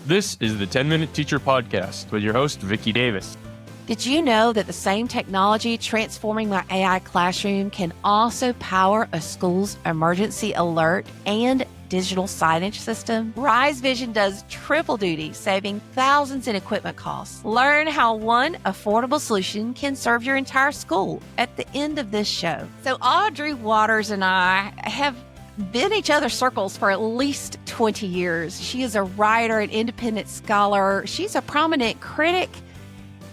This is the 10-Minute Teacher Podcast with your host, Vicki Davis. Did you know that the same technology transforming my AI classroom can also power a school's emergency alert and digital signage system? RiseVision does triple duty, saving thousands in equipment costs. Learn how one affordable solution can serve your entire school at the end of this show. So Audrey Watters and I have been in each other's circles for at least 20 years. She is a writer, an independent scholar. She's a prominent critic.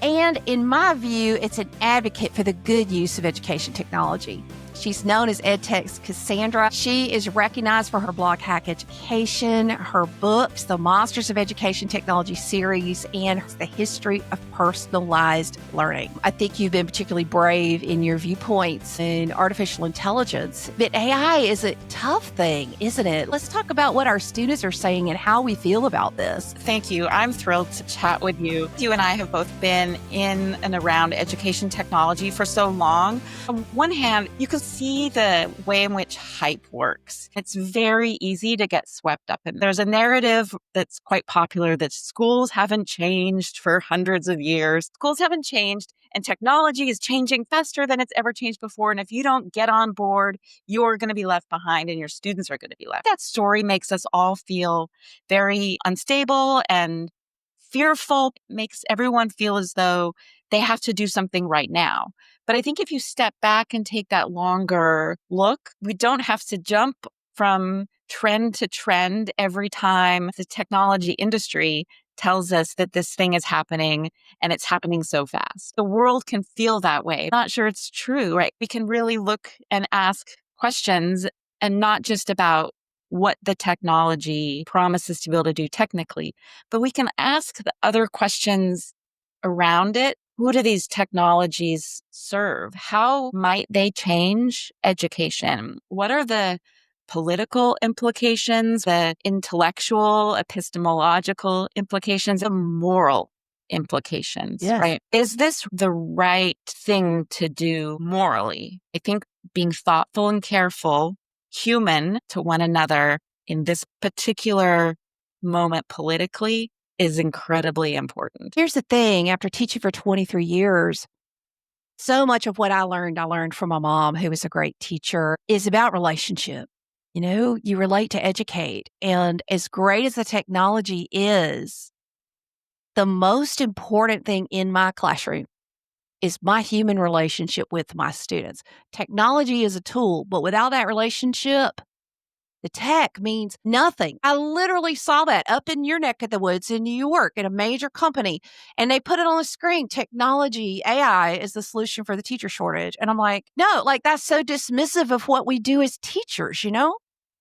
And in my view, it's an advocate for the good use of education technology. She's known as edtech's Cassandra. She is recognized for her blog Hack Education, her books, the Monsters of Education Technology series, and the history of personalized learning. I think you've been particularly brave in your viewpoints in artificial intelligence. But AI is a tough thing, isn't it? Let's talk about what our students are saying and how we feel about this. Thank you. I'm thrilled to chat with you. You and I have both been in and around education technology for so long. On one hand, you can see the way in which hype works. It's very easy to get swept up in. There's a narrative that's quite popular that schools haven't changed for hundreds of years. Schools haven't changed, and technology is changing faster than it's ever changed before. And if you don't get on board, you're going to be left behind and your students are going to be left. That story makes us all feel very unstable and fearful, makes everyone feel as though they have to do something right now. But I think if you step back and take that longer look, we don't have to jump from trend to trend every time the technology industry tells us that this thing is happening and it's happening so fast. The world can feel that way. Not sure it's true, right? We can really look and ask questions and not just about what the technology promises to be able to do technically, but we can ask the other questions around it. Who do these technologies serve? How might they change education? What are the political implications, the intellectual, epistemological implications, the moral implications, Yes. right? Is this the right thing to do morally? I think being thoughtful and careful, human to one another in this particular moment politically is incredibly important. Here's the thing, after teaching for 23 years, so much of what I learned from my mom, who was a great teacher, is about relationship. You know, you relate to educate. And as great as the technology is, the most important thing in my classroom is my human relationship with my students. Technology is a tool, but without that relationship, the tech means nothing. I literally saw that up in your neck of the woods in New York at a major company, and they put it on the screen. Technology, AI is the solution for the teacher shortage. And I'm like, no, like that's so dismissive of what we do as teachers, you know?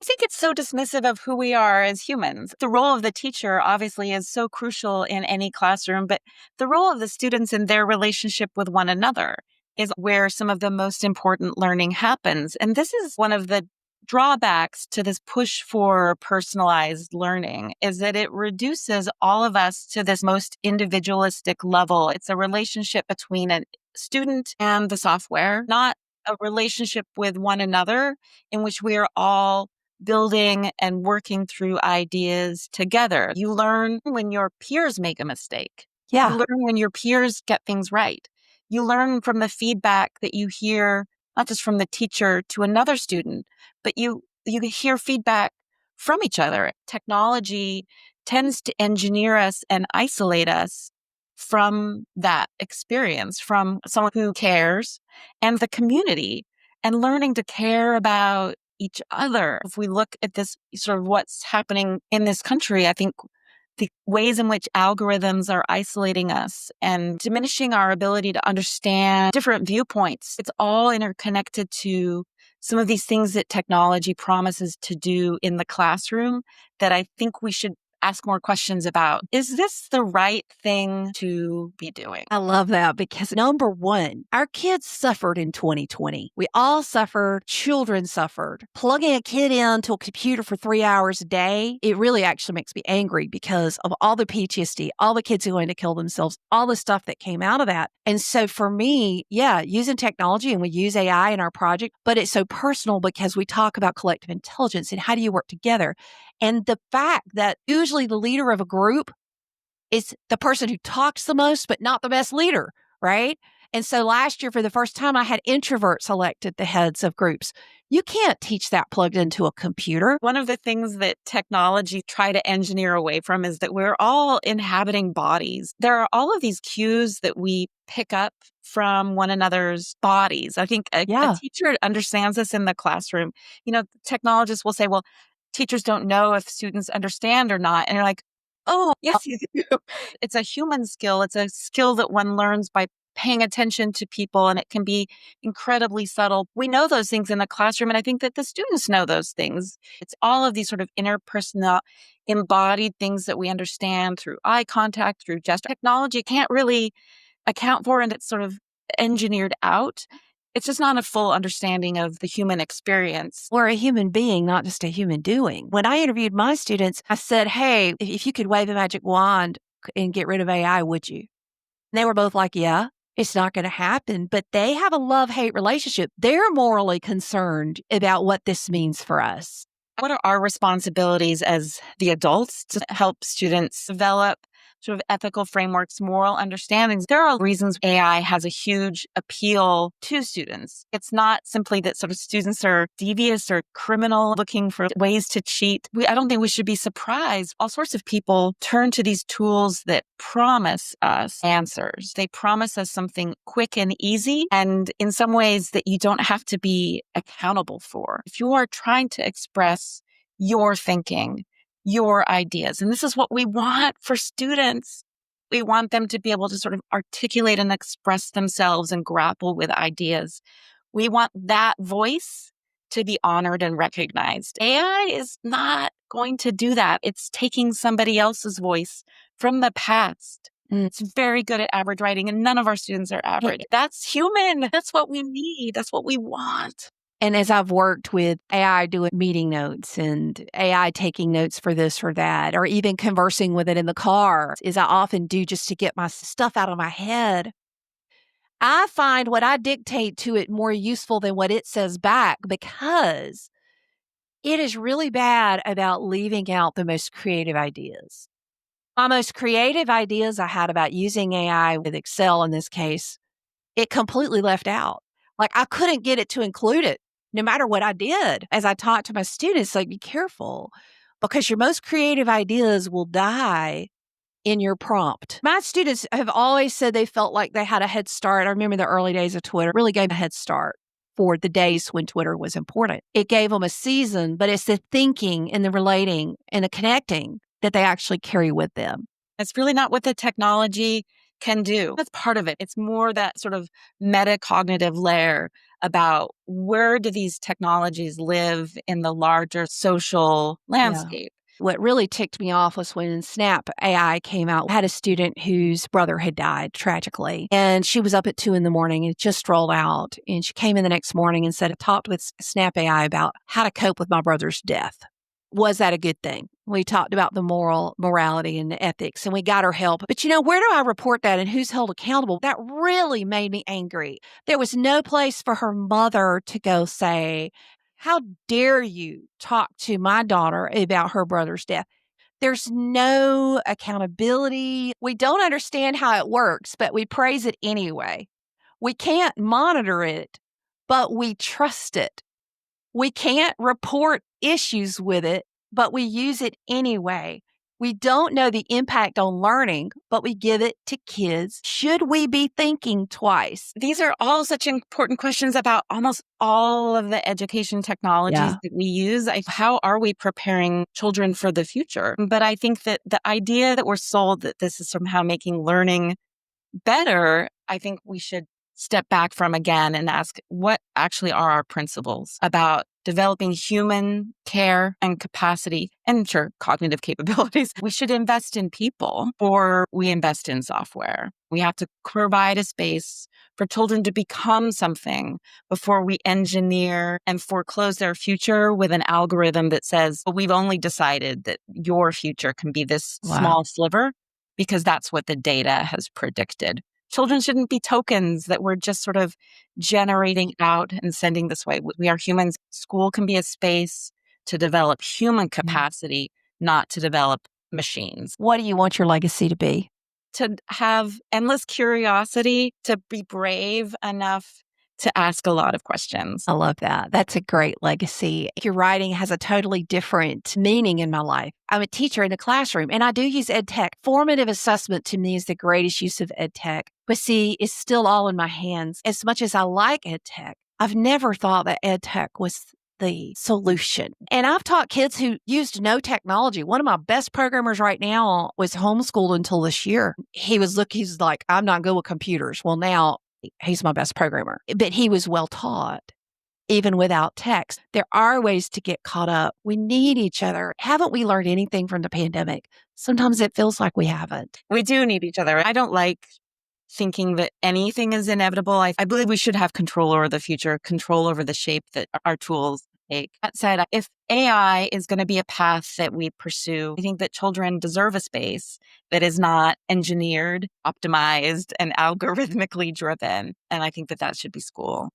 I think it's so dismissive of who we are as humans. The role of the teacher obviously is so crucial in any classroom, but the role of the students in their relationship with one another is where some of the most important learning happens. And this is one of the drawbacks to this push for personalized learning, is that it reduces all of us to this most individualistic level. It's a relationship between a student and the software, not a relationship with one another in which we are all building and working through ideas together. You learn when your peers make a mistake. Yeah. You learn when your peers get things right. You learn from the feedback that you hear, not just from the teacher to another student, but you hear feedback from each other. Technology tends to engineer us and isolate us from that experience, from someone who cares and the community, and learning to care about each other. If we look at this sort of what's happening in this country, I think the ways in which algorithms are isolating us and diminishing our ability to understand different viewpoints, it's all interconnected to some of these things that technology promises to do in the classroom that I think we should ask more questions about. Is this the right thing to be doing? I love that because number one, our kids suffered in 2020. We all suffered. Children suffered. Plugging a kid into a computer for 3 hours a day, it really actually makes me angry because of all the PTSD, all the kids who wanted to kill themselves, all the stuff that came out of that. And so for me, yeah, using technology, and we use AI in our project, but it's so personal because we talk about collective intelligence and how do you work together. And the fact that usually the leader of a group is the person who talks the most, but not the best leader, right? And so last year, for the first time, I had introverts elected the heads of groups. You can't teach that plugged into a computer. One of the things that technology try to engineer away from is that we're all inhabiting bodies. There are all of these cues that we pick up from one another's bodies. I think a teacher understands this in the classroom. Technologists will say, well, teachers don't know if students understand or not. And you're like, oh, yes, you do. It's a human skill. It's a skill that one learns by paying attention to people, and it can be incredibly subtle. We know those things in the classroom, and I think that the students know those things. It's all of these sort of interpersonal, embodied things that we understand through eye contact, through gesture. Technology can't really account for, and it's sort of engineered out. It's just not a full understanding of the human experience. We're a human being, not just a human doing. When I interviewed my students, I said, hey, if you could wave a magic wand and get rid of AI, would you? And they were both like, yeah. It's not going to happen, but they have a love-hate relationship. They're morally concerned about what this means for us. What are our responsibilities as the adults to help students develop sort of ethical frameworks, moral understandings? There are reasons AI has a huge appeal to students. It's not simply that sort of students are devious or criminal looking for ways to cheat. I don't think we should be surprised. All sorts of people turn to these tools that promise us answers. They promise us something quick and easy, and in some ways that you don't have to be accountable for. If you are trying to express your thinking, your ideas. And this is what we want for students. We want them to be able to sort of articulate and express themselves and grapple with ideas. We want that voice to be honored and recognized. AI is not going to do that. It's taking somebody else's voice from the past. It's very good at average writing, and none of our students are average. That's human. That's what we need. That's what we want. And as I've worked with AI doing meeting notes and AI taking notes for this or that, or even conversing with it in the car, as I often do just to get my stuff out of my head, I find what I dictate to it more useful than what it says back, because it is really bad about leaving out the most creative ideas. My most creative ideas I had about using AI with Excel in this case, it completely left out. Like, I couldn't get it to include it. No matter what I did, as I taught to my students, like, be careful, because your most creative ideas will die in your prompt. My students have always said they felt like they had a head start. I remember the early days of Twitter really gave a head start for the days when Twitter was important. It gave them a season, but it's the thinking and the relating and the connecting that they actually carry with them. It's really not what the technology can do. That's part of it. It's more that sort of metacognitive layer about where do these technologies live in the larger social landscape. Yeah. What really ticked me off was when Snap AI came out. I had a student whose brother had died tragically, and she was up at 2 a.m. and it just rolled out. And she came in the next morning and said, I talked with Snap AI about how to cope with my brother's death. Was that a good thing? We talked about the morality and the ethics, and we got her help. But where do I report that and who's held accountable? That really made me angry. There was no place for her mother to go say, how dare you talk to my daughter about her brother's death? There's no accountability. We don't understand how it works, but we praise it anyway. We can't monitor it, but we trust it. We can't report issues with it, but we use it anyway. We don't know the impact on learning, but we give it to kids. Should we be thinking twice? These are all such important questions about almost all of the education technologies that we use. How are we preparing children for the future? But I think that the idea that we're sold that this is somehow making learning better, I think we should step back from again and ask, what actually are our principles about developing human care and capacity and cognitive capabilities? We should invest in people or we invest in software. We have to provide a space for children to become something before we engineer and foreclose their future with an algorithm that says, well, we've only decided that your future can be this small sliver because that's what the data has predicted. Children shouldn't be tokens that we're just sort of generating out and sending this way. We are humans. School can be a space to develop human capacity, not to develop machines. What do you want your legacy to be? To have endless curiosity, to be brave enough to ask a lot of questions. I love that. That's a great legacy. Your writing has a totally different meaning in my life. I'm a teacher in the classroom, and I do use edtech. Formative assessment to me is the greatest use of edtech. But see, it's still all in my hands. As much as I like edtech, I've never thought that edtech was the solution. And I've taught kids who used no technology. One of my best programmers right now was homeschooled until this year. He's like, I'm not good with computers. Well, now he's my best programmer, but he was well taught. Even without text, there are ways to get caught up. We need each other. Haven't we learned anything from the pandemic? Sometimes it feels like we haven't. We do need each other. I don't like thinking that anything is inevitable. I believe we should have control over the future, control over the shape that our tools take. That said, if AI is going to be a path that we pursue, I think that children deserve a space that is not engineered, optimized, and algorithmically driven. And I think that should be school.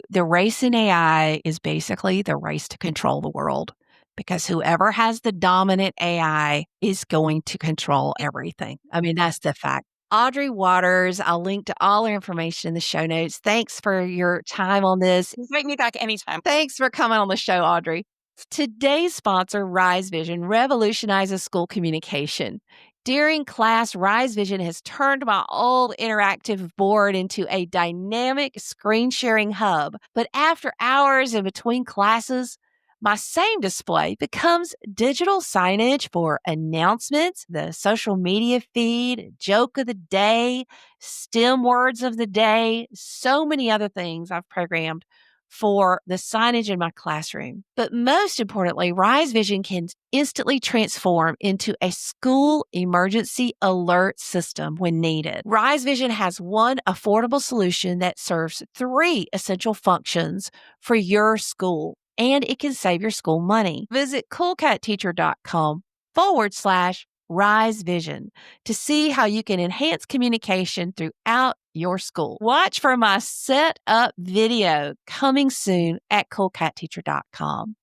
The race in AI is basically the race to control the world, because whoever has the dominant AI is going to control everything. I mean, that's the fact. Audrey Watters, I'll link to all her information in the show notes. Thanks for your time on this. Invite me back anytime. Thanks for coming on the show, Audrey. Today's sponsor, RiseVision, revolutionizes school communication. During class, RiseVision has turned my old interactive board into a dynamic screen sharing hub. But after hours in between classes, my same display becomes digital signage for announcements, the social media feed, joke of the day, STEM words of the day, so many other things I've programmed for the signage in my classroom. But most importantly, RiseVision can instantly transform into a school emergency alert system when needed. RiseVision has one affordable solution that serves 3 essential functions for your school, and it can save your school money. Visit coolcatteacher.com/RiseVision to see how you can enhance communication throughout your school. Watch for my setup video coming soon at coolcatteacher.com.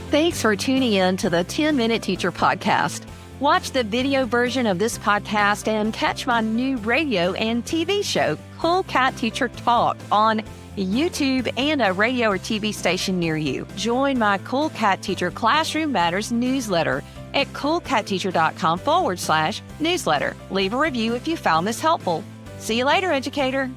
Thanks for tuning in to the 10-Minute Teacher Podcast. Watch the video version of this podcast and catch my new radio and TV show, Cool Cat Teacher Talk, on YouTube and a radio or TV station near you. Join my Cool Cat Teacher Classroom Matters newsletter at coolcatteacher.com/newsletter. Leave a review if you found this helpful. See you later, educator.